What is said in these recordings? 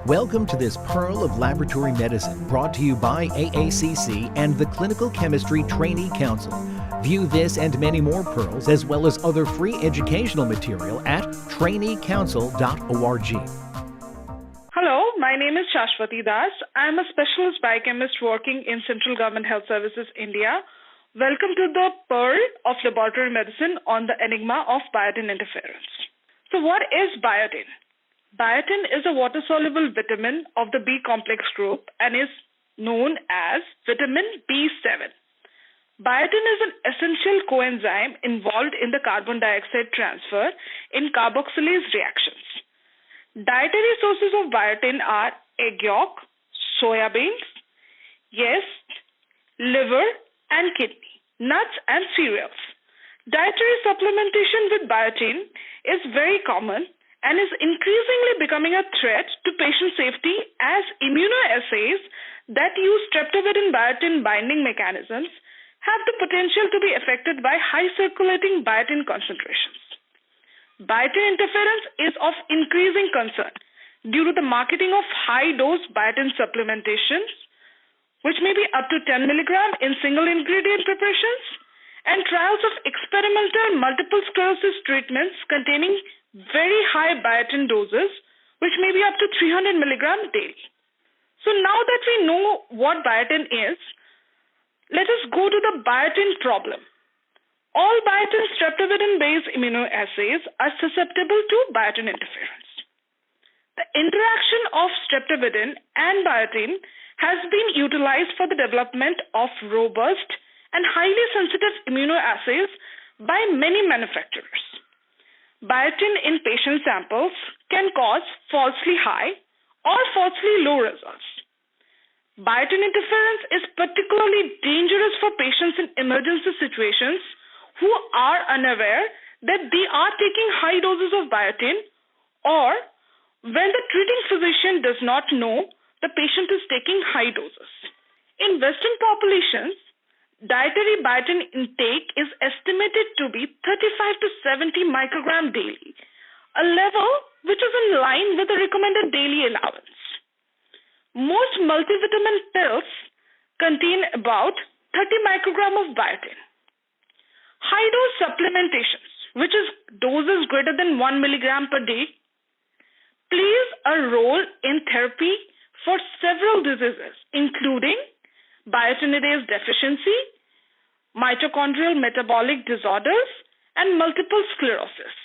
Welcome to this Pearl of Laboratory Medicine brought to you by AACC and the Clinical Chemistry Trainee Council. View this and many more pearls as well as other free educational material at traineecouncil.org. Hello, my name is Shashwati Das. I am a specialist biochemist working in Central Government Health Services, India. Welcome to the Pearl of Laboratory Medicine on the enigma of biotin interference. So what is biotin? Biotin is a water-soluble vitamin of the B complex group and is known as vitamin B7. Biotin is an essential coenzyme involved in the carbon dioxide transfer in carboxylase reactions. Dietary sources of biotin are egg yolk, soya beans, yeast, liver, and kidney, nuts, and cereals. Dietary supplementation with biotin is very common and is increasingly becoming a threat to patient safety as immunoassays that use streptavidin biotin binding mechanisms have the potential to be affected by high circulating biotin concentrations. Biotin interference is of increasing concern due to the marketing of high-dose biotin supplementations, which may be up to 10 mg in single-ingredient preparations, and trials of experimental multiple sclerosis treatments containing very high biotin doses, which may be up to 300 mg daily. So now that we know what biotin is, let us go to the biotin problem. All biotin streptavidin-based immunoassays are susceptible to biotin interference. The interaction of streptavidin and biotin has been utilized for the development of robust and highly sensitive immunoassays by many manufacturers. Biotin in patient samples can cause falsely high or falsely low results. Biotin interference is particularly dangerous for patients in emergency situations who are unaware that they are taking high doses of biotin, or when the treating physician does not know the patient is taking high doses. In Western populations, dietary biotin intake is estimated to be 35 to 70 microgram daily, a level which is in line with the recommended daily allowance. Most multivitamin pills contain about 30 microgram of biotin. High-dose supplementations, which is doses greater than 1 milligram per day, plays a role in therapy for several diseases, including biotinidase deficiency, mitochondrial metabolic disorders, and multiple sclerosis.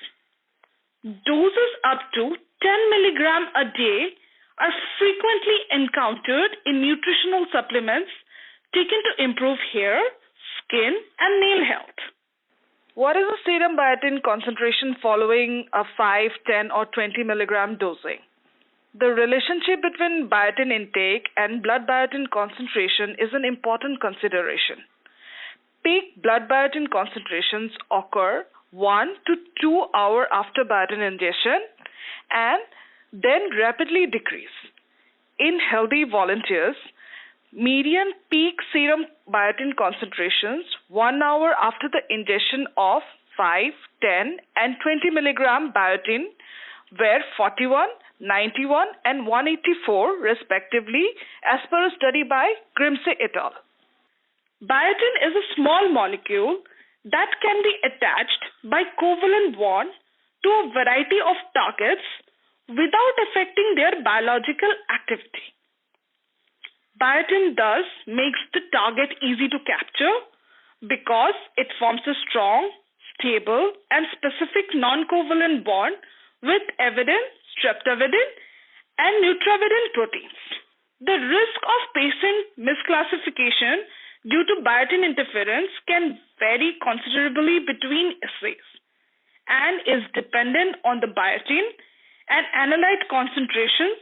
Doses up to 10 milligram a day are frequently encountered in nutritional supplements taken to improve hair, skin, and nail health. What is the serum biotin concentration following a 5, 10, or 20 milligram dosing? The relationship between biotin intake and blood biotin concentration is an important consideration. Peak blood biotin concentrations occur 1 to 2 hours after biotin ingestion and then rapidly decrease. In healthy volunteers, median peak serum biotin concentrations 1 hour after the ingestion of 5, 10, and 20 milligram biotin were 41, 91, and 184 respectively, as per a study by Grimsey et al. Biotin is a small molecule that can be attached by covalent bond to a variety of targets without affecting their biological activity. Biotin thus makes the target easy to capture because it forms a strong, stable, and specific non-covalent bond with avidin, streptavidin, and nutravidin proteins. The risk of patient misclassification due to biotin interference can vary considerably between assays and is dependent on the biotin and analyte concentrations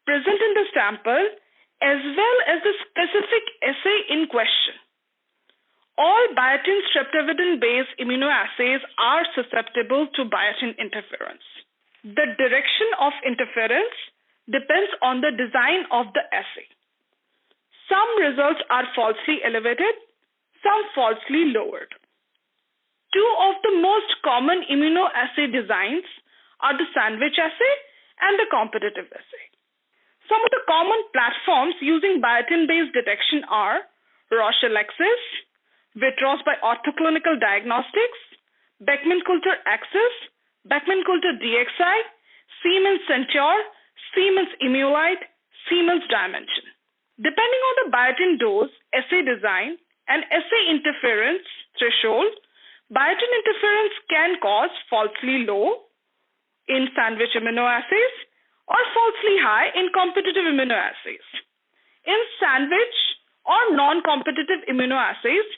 present in the sample as well as the specific assay in question. All biotin streptavidin-based immunoassays are susceptible to biotin interference. The direction of interference depends on the design of the assay. Some results are falsely elevated, some falsely lowered. Two of the most common immunoassay designs are the sandwich assay and the competitive assay. Some of the common platforms using biotin-based detection are Roche Elexis, Vitros by Orthoclinical Diagnostics, Beckman Coulter Axis, Beckman Coulter DXI, Siemens Centaur, Siemens Immulite, Siemens Dimension. Depending on the biotin dose, assay design, and assay interference threshold, biotin interference can cause falsely low in sandwich immunoassays or falsely high in competitive immunoassays. In sandwich or non-competitive immunoassays,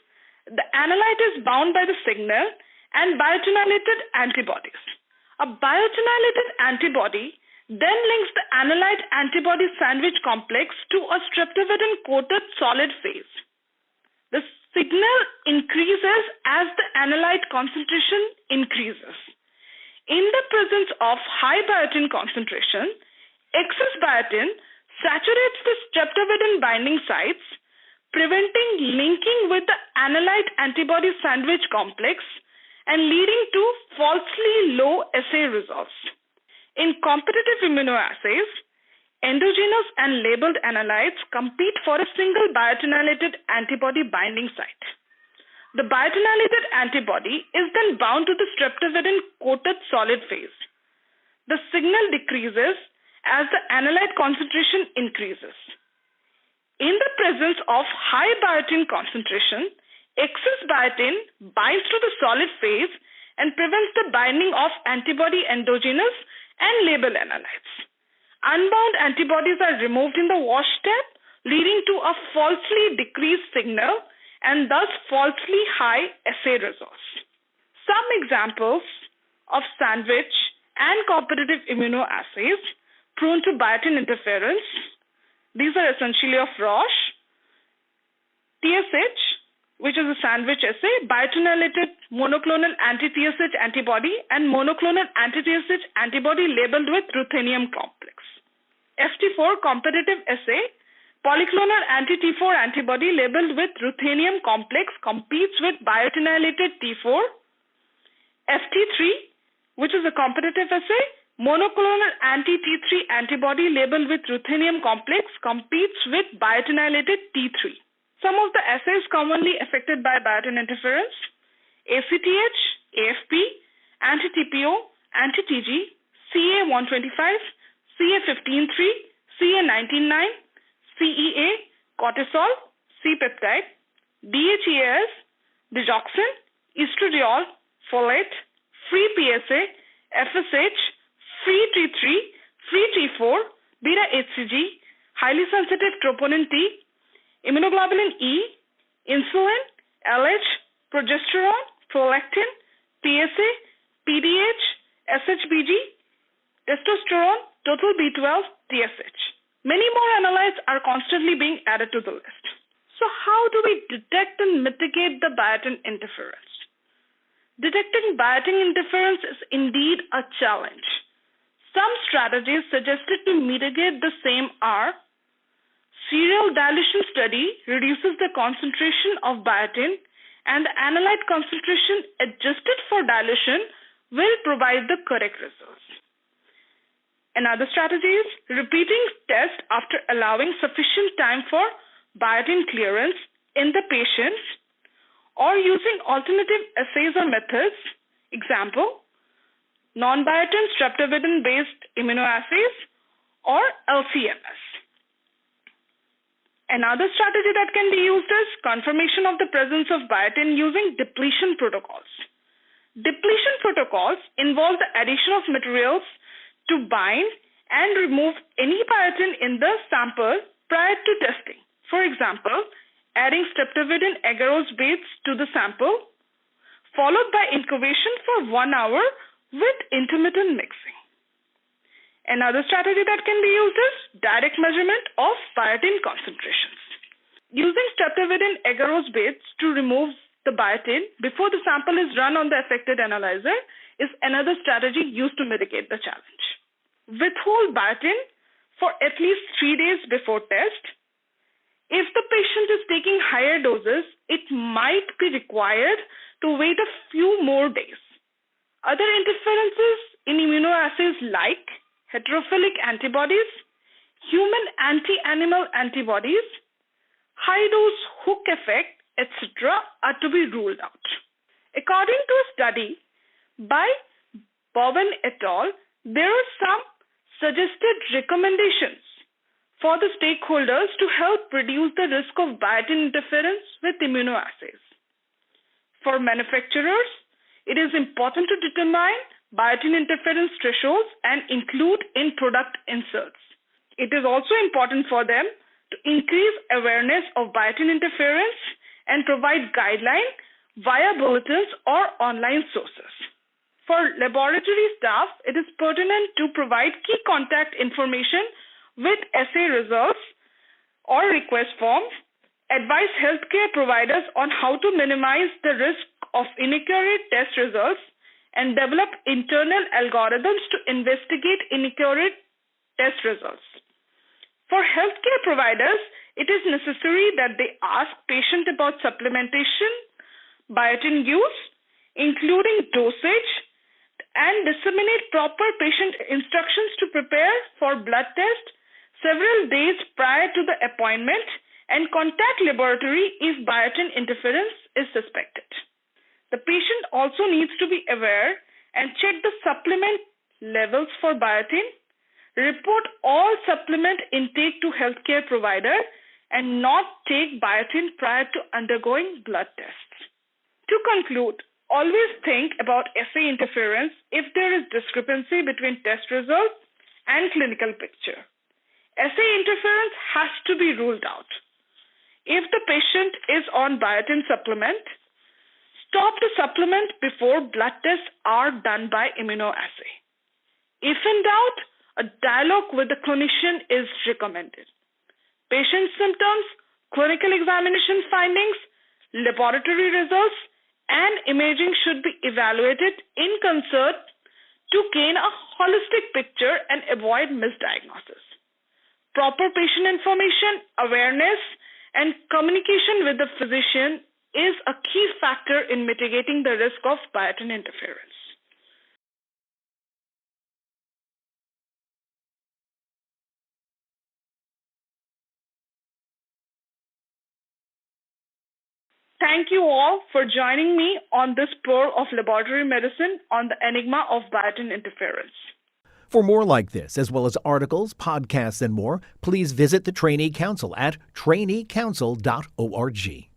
the analyte is bound by the signal and biotinylated antibodies. A biotinylated antibody then links the analyte antibody sandwich complex to a streptavidin-coated solid phase. The signal increases as the analyte concentration increases. In the presence of high biotin concentration, excess biotin saturates the streptavidin binding sites, preventing linking with the analyte antibody sandwich complex and leading to falsely low assay results. In competitive immunoassays, endogenous and labeled analytes compete for a single biotinylated antibody binding site. The biotinylated antibody is then bound to the streptavidin-coated solid phase. The signal decreases as the analyte concentration increases. In the presence of high biotin concentration, excess biotin binds to the solid phase and prevents the binding of antibody endogenous and label analytes. Unbound antibodies are removed in the wash step, leading to a falsely decreased signal and thus falsely high assay results. Some examples of sandwich and competitive immunoassays prone to biotin interference, these are essentially of Roche, TSH, which is a sandwich assay, biotinylated monoclonal anti-TSH antibody and monoclonal anti-TSH antibody labeled with ruthenium complex. FT4 competitive assay, polyclonal anti-T4 antibody labeled with ruthenium complex competes with biotinylated T4. FT3, which is a competitive assay, monoclonal anti-T3 antibody labeled with ruthenium complex competes with biotinylated T3. Some of the assays commonly affected by biotin interference: ACTH, AFP, anti-TPO, anti-TG, CA125, CA15-3, CA19-9, CEA, cortisol, C-peptide, DHEAS, digoxin, estradiol, folate, free PSA, FSH, free T3, free T4, beta-HCG, highly sensitive troponin T, immunoglobulin E, insulin, LH, progesterone, prolactin, PSA, PDH, SHBG, testosterone, total B12, TSH. Many more analytes are constantly being added to the list. So how do we detect and mitigate the biotin interference? Detecting biotin interference is indeed a challenge. Some strategies suggested to mitigate the same are: serial dilution study reduces the concentration of biotin, and the analyte concentration adjusted for dilution will provide the correct results. Another strategy is repeating test after allowing sufficient time for biotin clearance in the patients, or using alternative assays or methods. Example, non-biotin streptavidin-based immunoassays or LCMS. Another strategy that can be used is confirmation of the presence of biotin using depletion protocols. Depletion protocols involve the addition of materials to bind and remove any biotin in the sample prior to testing. For example, adding streptavidin agarose base to the sample, followed by incubation for 1 hour with intermittent mixing. Another strategy that can be used is direct measurement of biotin concentrations. Using streptavidin agarose base to remove the biotin before the sample is run on the affected analyzer is another strategy used to mitigate the challenge. Withhold biotin for at least 3 days before test. If the patient is taking higher doses, it might be required to wait a few more days. Other interferences in immunoassays like heterophilic antibodies, human anti-animal antibodies, high-dose hook effect, etc. are to be ruled out. According to a study by Bowen et al., there are some suggested recommendations for the stakeholders to help reduce the risk of biotin interference with immunoassays. For manufacturers, it is important to determine biotin interference thresholds and include in product inserts. It is also important for them to increase awareness of biotin interference and provide guidelines via bulletins or online sources. For laboratory staff, it is pertinent to provide key contact information with assay results or request forms, advise healthcare providers on how to minimize the risk of inaccurate test results, and develop internal algorithms to investigate inaccurate test results. For healthcare providers, it is necessary that they ask patients about supplementation, biotin use, including dosage, and disseminate proper patient instructions to prepare for blood test several days prior to the appointment and contact laboratory if biotin interference is suspected. The patient also needs to be aware and check the supplement levels for biotin, report all supplement intake to healthcare provider, and not take biotin prior to undergoing blood tests. To conclude, always think about assay interference if there is discrepancy between test results and clinical picture. Assay interference has to be ruled out. If the patient is on biotin supplement, stop the supplement before blood tests are done by immunoassay. If in doubt, a dialogue with the clinician is recommended. Patient symptoms, clinical examination findings, laboratory results, and imaging should be evaluated in concert to gain a holistic picture and avoid misdiagnosis. Proper patient information, awareness, and communication with the physician is a key factor in mitigating the risk of biotin interference. Thank you all for joining me on this Pearl of Laboratory Medicine on the enigma of biotin interference. For more like this, as well as articles, podcasts, and more, please visit the Trainee Council at traineecouncil.org.